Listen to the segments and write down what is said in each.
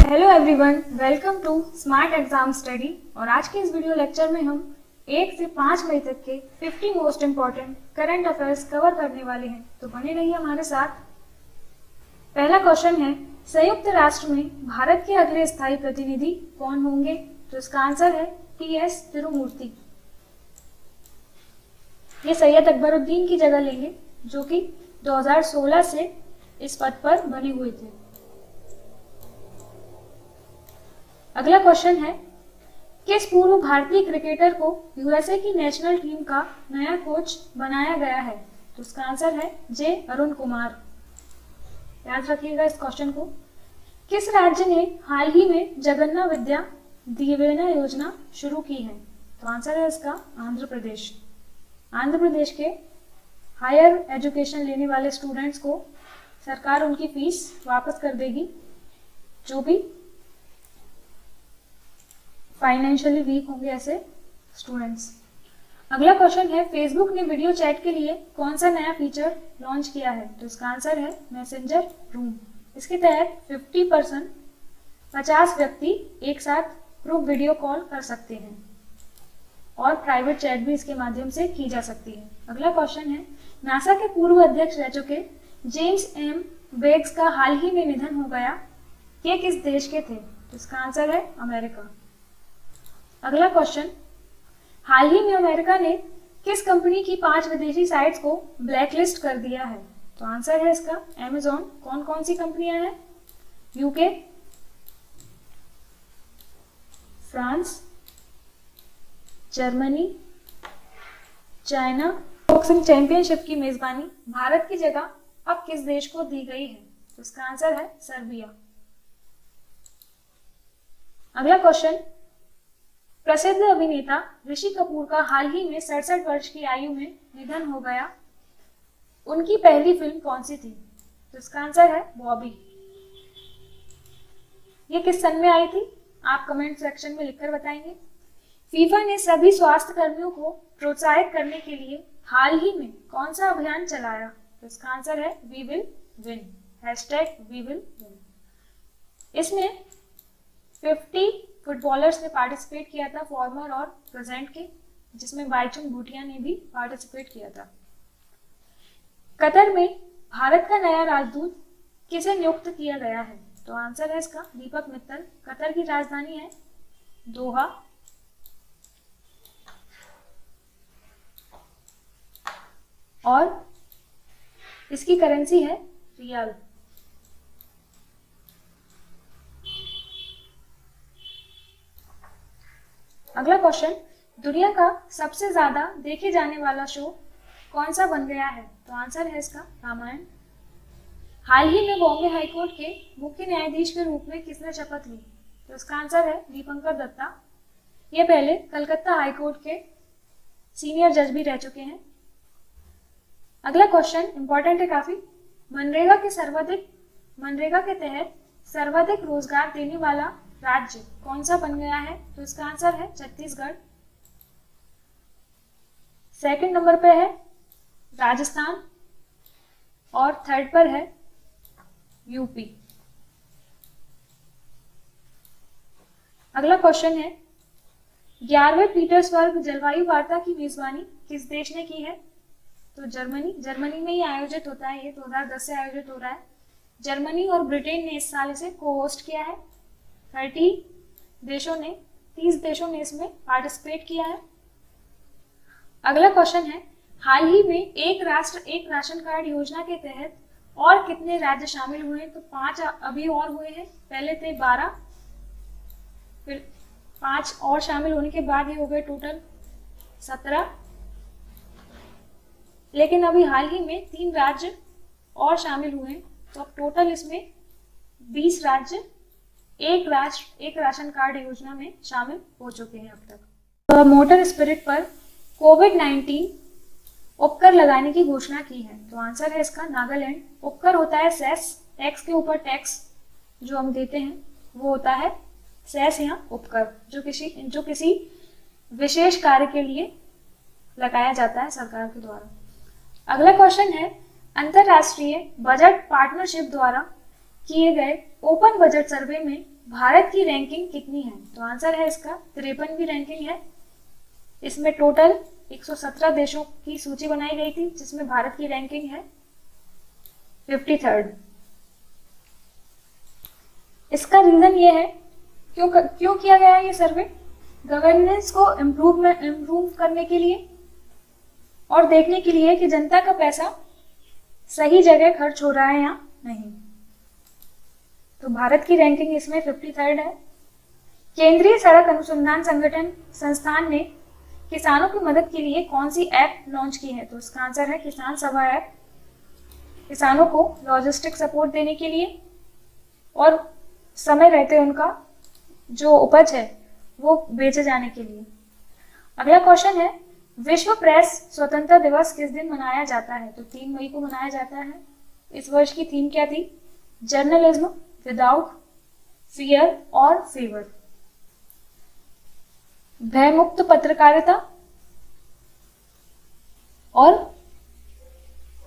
Hello everyone, welcome to smart exam study. और आज के इस वीडियो लेक्चर में हम 1 से 5 मई तक के 50 most important current affairs cover करने वाले हैं, तो बने रहिए हमारे साथ। पहला क्वेश्चन है, संयुक्त राष्ट्र में भारत के अगले स्थायी प्रतिनिधि कौन होंगे? तो इसका आंसर है टी.एस. तिरुमूर्ति। ये सैयद अकबरुद्दीन की जगह लेंगे, जो कि 2016 से इस पद पर बने हुए थे। अगला क्वेश्चन है, किस पूर्व भारतीय क्रिकेटर को यूएसए की नेशनल टीम का नया कोच बनाया गया है? तो इसका आंसर है जे. अरुण कुमार। याद रखिएगा इस क्वेश्चन को। किस राज्य ने हाल ही में जगन्ना विद्या दीवेना योजना शुरू की है? तो आंसर है इसका आंध्र प्रदेश। आंध्र प्रदेश के हायर एजुकेशन लेने वाले स्टूडेंट्स को सरकार उनकी फीस वापस कर देगी, जो भी फाइनेंशियली वीक होंगे ऐसे स्टूडेंट्स। अगला क्वेश्चन है, फेसबुक ने वीडियो चैट के लिए कौन सा नया फीचर लॉन्च किया है? तो इसका आंसर है मैसेंजर रूम। इसके तहत 50 व्यक्ति एक साथ ग्रुप वीडियो कॉल कर सकते हैं और प्राइवेट चैट भी इसके माध्यम से की जा सकती है। अगला क्वेश्चन है, नासा के पूर्व अध्यक्ष रह चुके जेम्स एम बेग्स का हाल ही में निधन हो गया। ये किस देश के थे? तो इसका आंसर है अमेरिका। अगला क्वेश्चन, हाल ही में अमेरिका ने किस कंपनी की 5 विदेशी साइट्स को ब्लैकलिस्ट कर दिया है? तो आंसर है इसका अमेज़न। कौन कौन सी कंपनियां हैं? UK, France, Germany, China. Boxing championship की मेजबानी भारत की जगह अब किस देश को दी गई है? तो इसका आंसर है सर्बिया। अगला क्वेश्चन, प्रसिद्ध अभिनेता ऋषि कपूर का हाल ही में 67 वर्ष की आयु में निधन हो गया। उनकी पहली फिल्म कौन सी थी? तो इसका आंसर है बॉबी। ये किस सन में आई थी? आप कमेंट सेक्शन में लिखकर बताएंगे। फीफा ने सभी स्वास्थ्य कर्मियों को प्रोत्साहित करने के लिए हाल ही में कौन सा अभियान चलाया? तो इसका आंसर है we will win, #we will win. इसमें 50 फुटबॉलर्स ने पार्टिसिपेट किया था, फॉर्मर और प्रेजेंट के, जिसमें बाईचुंग भूटिया ने भी पार्टिसिपेट किया था। कतर में भारत का नया राजदूत किसे नियुक्त किया गया है? तो आंसर है इसका दीपक मित्तल। कतर की राजधानी है दोहा। और इसकी करेंसी है रियाल। अगला क्वेश्चन, दुनिया का सबसे ज्यादा देखे जाने वाला शो कौन सा बन गया है? तो आंसर है इसका रामायण। हाल ही में बॉम्बे हाईकोर्ट के मुख्य न्यायाधीश के रूप में किसने शपथ ली? तो इसका आंसर है दीपंकर दत्ता। ये पहले कलकत्ता हाईकोर्ट के सीनियर जज भी रह चुके हैं। अगला क्वेश्चन इंपॉर्टेंट है काफी। मनरेगा के तहत सर्वाधिक रोजगार देने वाला राज्य कौन सा बन गया है? तो इसका आंसर है छत्तीसगढ़। सेकंड नंबर पे है राजस्थान और थर्ड पर है यूपी। अगला क्वेश्चन है, 11वें पीटर्सबर्ग जलवायु वार्ता की मेजबानी किस देश ने की है? तो जर्मनी में ही आयोजित होता है। ये 2010 से आयोजित हो रहा है। जर्मनी और ब्रिटेन ने इस साल इसे को होस्ट किया है। 30 देशों ने इसमें पार्टिसिपेट किया है। अगला क्वेश्चन है, हाल ही में एक राष्ट्र एक राशन कार्ड योजना के तहत और कितने राज्य शामिल हुए? तो 5 अभी और हुए हैं। पहले थे 12, फिर 5 और शामिल होने के बाद ये हो गए टोटल 17। लेकिन अभी हाल ही में 3 राज्य और शामिल हुए, तो अब टोटल इसमें 20 राज्य एक राष्ट्र एक राशन कार्ड योजना में शामिल हो चुके हैं अब तक। मोटर स्पिरिट पर कोविड-19 उपकर लगाने की घोषणा की है। तो आंसर है इसका नागालैंड। उपकर होता है सेस, टैक्स के ऊपर टैक्स जो हम देते हैं वो होता है सेस या उपकर, जो किसी विशेष कार्य के लिए लगाया जाता है सरकार के द्वारा। अगला क्वेश्चन है, अंतरराष्ट्रीय बजट पार्टनरशिप द्वारा किए गए ओपन बजट सर्वे में भारत की रैंकिंग कितनी है? तो आंसर है इसका 53वीं रैंकिंग है। इसमें टोटल 117 देशों की सूची बनाई गई थी, जिसमें भारत की रैंकिंग है 53rd। इसका रीजन ये है, क्यों किया गया है ये सर्वे? गवर्नेंस को इम्प्रूव करने के लिए और देखने के लिए कि जनता का पैसा सही जगह खर्च हो रहा है या नहीं। तो भारत की रैंकिंग इसमें 53rd है। केंद्रीय सड़क अनुसंधान संस्थान ने किसानों की मदद के लिए कौन सी ऐप लॉन्च की है? तो इसका आंसर है किसान सभा ऐप। किसानों को लॉजिस्टिक सपोर्ट देने के लिए और समय रहते उनका जो उपज है वो बेचे जाने के लिए। अगला क्वेश्चन है, विश्व प्रेस स्वतंत्रता दिवस किस दिन मनाया जाता है? तो 3 मई को मनाया जाता है। इस वर्ष की थीम क्या थी? जर्नलिज्म विदाउट फियर और फेवर, भयमुक्त पत्रकारिता और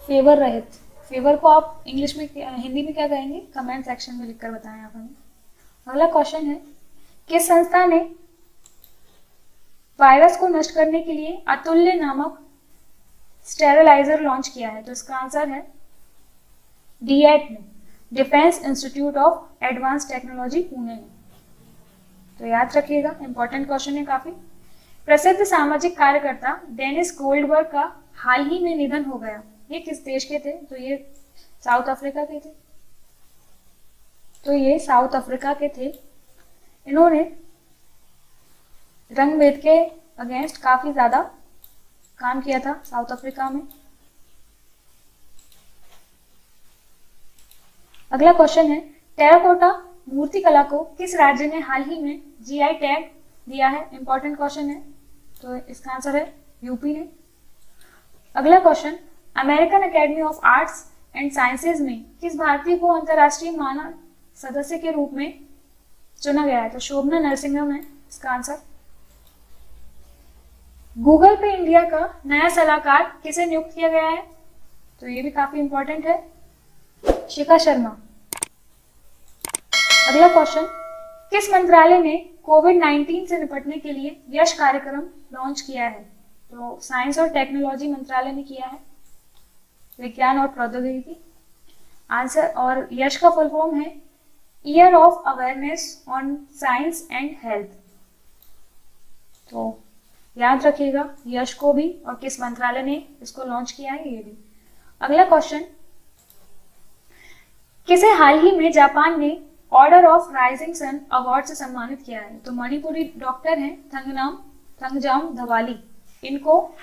फेवर रहित। फेवर को आप इंग्लिश में हिंदी में क्या कहेंगे? कमेंट सेक्शन में लिखकर बताएं आप हमें। अगला क्वेश्चन है, किस संस्था ने वायरस को नष्ट करने के लिए अतुल्य नामक स्टेरिलाइजर लॉन्च किया है? तो इसका आंसर है डीएट ने, defence institute of advance technology Pune ने। तो याद रखिएगा, इंपॉर्टेंट क्वेश्चन है काफी। प्रसिद्ध सामाजिक कार्यकर्ता डेनिस गोल्डबर्ग का हाल ही में निधन हो गया। ये किस देश के थे? तो ये साउथ अफ्रीका के थे। इन्होंने रंगभेद के अगेंस्ट काफी ज्यादा काम किया था साउथ अफ्रीका में। अगला क्वेश्चन है, टेराकोटा मूर्तिकला को किस राज्य ने हाल ही में जीआई टैग दिया है? इंपॉर्टेंट क्वेश्चन है। तो इसका आंसर है यूपी ने। अगला question, American academy of arts and sciences में किस भारतीय को अंतर्राष्ट्रीय मानद सदस्य के रूप में चुना गया है? तो शोभना नरसिंघम है इसका आंसर। गूगल पे इंडिया का नया सलाहकार किसे नियुक्त किया गया है? तो ये भी काफी इंपॉर्टेंट है, शिखा शर्मा। अगला क्वेश्चन, किस मंत्रालय ने कोविड-19 से निपटने के लिए यश कार्यक्रम लॉन्च किया है? तो साइंस और टेक्नोलॉजी मंत्रालय ने किया है, विज्ञान और प्रौद्योगिकी। आंसर और यश का फुल फॉर्म है year of awareness on science and health. तो याद रखिएगा यश को भी और किस मंत्रालय ने इसको लॉन्च किया है ये भी। अगला क्वेश्चन, किसे हाल ही में जापान ने order of rising sun award से सम्मानित किया है? तो मणिपुरी डॉक्टर हैं थंगजाम धवाली, इनको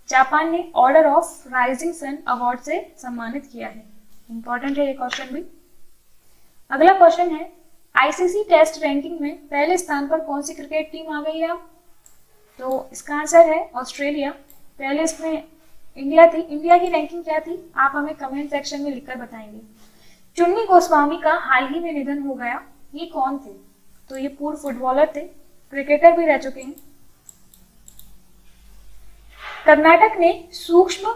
जापान ने order of rising sun award से सम्मानित किया है। इंपॉर्टेंट है ये क्वेश्चन भी। अगला क्वेश्चन है, आईसीसी टेस्ट रैंकिंग में पहले स्थान पर कौन सी क्रिकेट टीम आ गई है? तो इसका आंसर है ऑस्ट्रेलिया। पहले इसमें इंडिया थी। इंडिया की रैंकिंग क्या थी आप हमें कमेंट सेक्शन में लिखकर बताएंगे। चुन्नी गोस्वामी का हाल ही में निधन हो गया, ये कौन थे? तो ये पूर्व फुटबॉलर थे, क्रिकेटर भी रह चुके हैं। कर्नाटक ने सूक्ष्म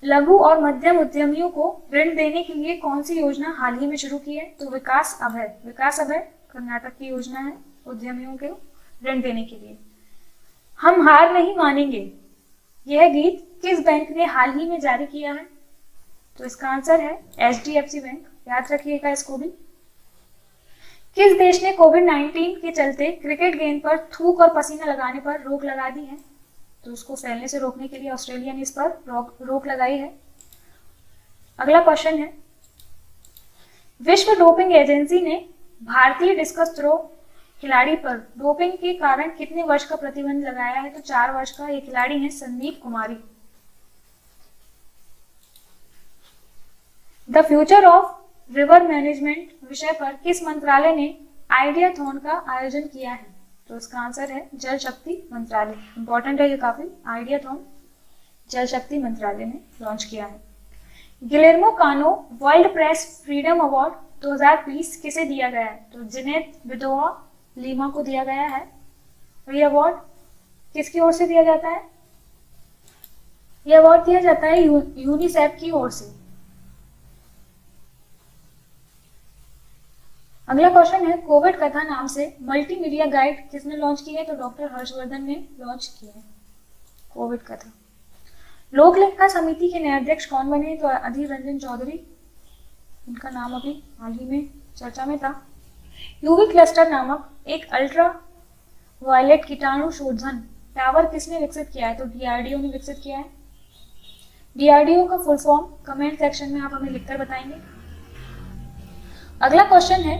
लघु और मध्यम उद्यमियों को ऋण देने के लिए कौन सी योजना हाल ही में शुरू की है? तो विकास अभय कर्नाटक की योजना है उद्यमियों को ऋण देने के लिए। हम हार नहीं मानेंगे, यह गीत किस बैंक ने हाल ही में जारी किया है? तो इसका आंसर है एचडीएफसी बैंक। याद रखिएगा इसको भी। किस देश ने कोविड-19 के चलते क्रिकेट गेंद पर थूक और पसीना लगाने पर रोक लगा दी है? तो उसको फैलने से रोकने के लिए ऑस्ट्रेलिया ने इस पर रोक लगाई है। अगला क्वेश्चन है, विश्व डोपिंग एजेंसी ने भारतीय डिस्कस थ्रो खिलाड़ी पर डोपिंग के कारण कितने वर्ष का प्रतिबंध लगाया है? तो 4 वर्ष का। ये खिलाड़ी हैं Sandeep Kumari. The future of river management विषय पर किस मंत्रालय ने आइडियाथॉन का आयोजन किया है? तो इसका आंसर है जल शक्ति मंत्रालय। इंपॉर्टेंट है ये काफी। आइडियाथॉन जल शक्ति मंत्रालय ने लॉन्च किया है। गिलेर्मो कानो वर्ल्ड प्रेस फ्रीडम अवार्ड 2020 किसे दिया गया है? तो जिनेत बिदोआ लीमा को दिया गया है। ये अवार्ड किसकी ओर से दिया जाता है? ये अवार्ड दिया जाता है यूनिसेफ की ओर से। अगला क्वेश्चन है कोविड कथा नाम से मल्टीमीडिया गाइड किसने लॉन्च की है? तो डॉक्टर हर्षवर्धन ने लॉन्च की है कोविड कथा। लोक लेखा समिति के नए अध्यक्ष कौन बने? तो अधीर रंजन चौधरी, इनका नाम अभी हाल ही में चर्चा में था। यूवी क्लस्टर नामक एक अल्ट्रा वायलेट कीटाणु शोधन टावर किसने विकसित किया है? तो डीआरडीओ ने विकसित किया है। डीआरडीओ का फुल फॉर्म कमेंट सेक्शन में आप हमें लिखकर बताएंगे। अगला क्वेश्चन है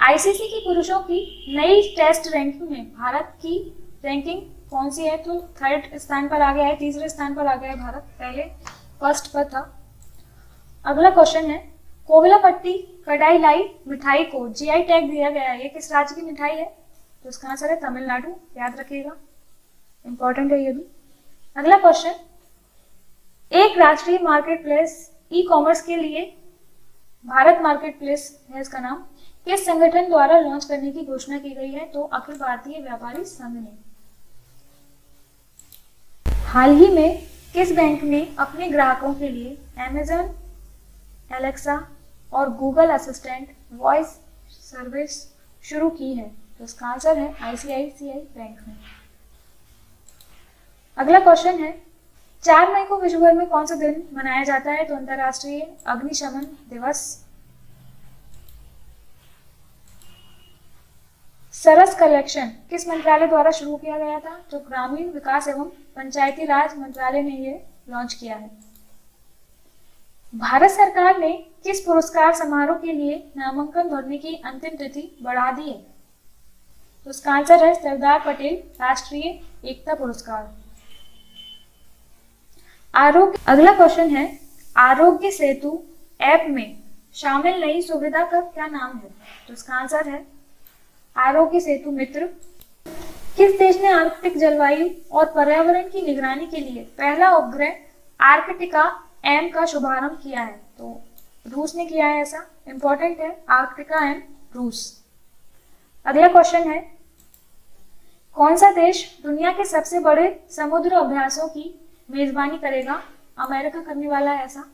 आईसीसी की पुरुषों की नई टेस्ट रैंकिंग में भारत की रैंकिंग कौन सी है? तो थर्ड स्थान पर आ गया है, तीसरे स्थान पर आ गया है भारत, पहले फर्स्ट पर था। अगला क्वेश्चन है कोविलापट्टी कडाई लाई मिठाई को जीआई टैग दिया गया है, ये किस राज्य की मिठाई है? तो इसका आंसर है तमिलनाडु, याद रखिएगा, इंपॉर्टेंट है ये भी। अगला क्वेश्चन एक राष्ट्रीय मार्केट प्लेस ई कॉमर्स के लिए भारत मार्केट प्लेस है इसका नाम, किस संगठन द्वारा लॉन्च करने की घोषणा की गई है? तो अखिल भारतीय व्यापारी संघ ने। हाल ही में किस बैंक ने अपने ग्राहकों के लिए अमेजन एलेक्सा और गूगल असिस्टेंट वॉइस सर्विस शुरू की है? तो इसका आंसर है आईसीआईसीआई बैंक ने। अगला क्वेश्चन है 4 मई को विश्व भर में कौन सा दिन मनाया जाता है? तो अंतर्राष्ट्रीय अग्निशमन दिवस। सरस कलेक्शन किस मंत्रालय द्वारा शुरू किया गया था? तो ग्रामीण विकास एवं पंचायती राज मंत्रालय ने ये लॉन्च किया है। भारत सरकार ने किस पुरस्कार समारोह के लिए नामांकन भरने की अंतिम तिथि बढ़ा दी है? तो इसका आंसर है सरदार पटेल राष्ट्रीय एकता पुरस्कार। अगला क्वेश्चन है आरोग्य सेतु ऐप में शामिल नई सुविधा का क्या नाम है? तो इसका आंसर है आरोग्य सेतु मित्र। किस देश ने आर्कटिक जलवायु और पर्यावरण की निगरानी के लिए पहला उपग्रह आर्कटिका एम का शुभारंभ किया है? तो रूस ने किया है, ऐसा इंपॉर्टेंट है, आर्कटिका एम रूस। अगला क्वेश्चन है कौन सा देश दुनिया के सबसे बड़े समुद्र अभ्यासों की मेजबानी करेगा? अमेरिका करने वाला है, ऐसा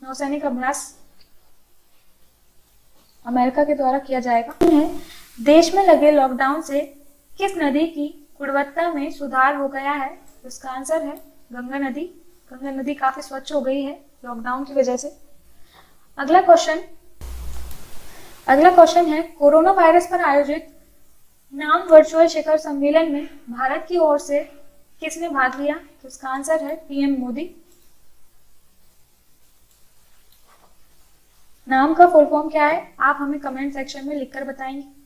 नौसैनिक अभ्यास अमेरिका के द्वारा किया जाएगा। देश में लगे लॉकडाउन से किस नदी की गुणवत्ता में सुधार हो गया है? इसका आंसर है गंगा नदी। गंगा नदी काफी स्वच्छ हो गई है लॉकडाउन की वजह से। अगला क्वेश्चन है कोरोना वायरस पर आयोजित नाम वर्चुअल शिखर सम्मेलन में भारत की ओर से किसने भाग लिया? तो इसका आंसर है पीएम मोदी। नाम का फुल फॉर्म क्या है? आप हमें कमेंट सेक्शन में लिखकर बताएंगे।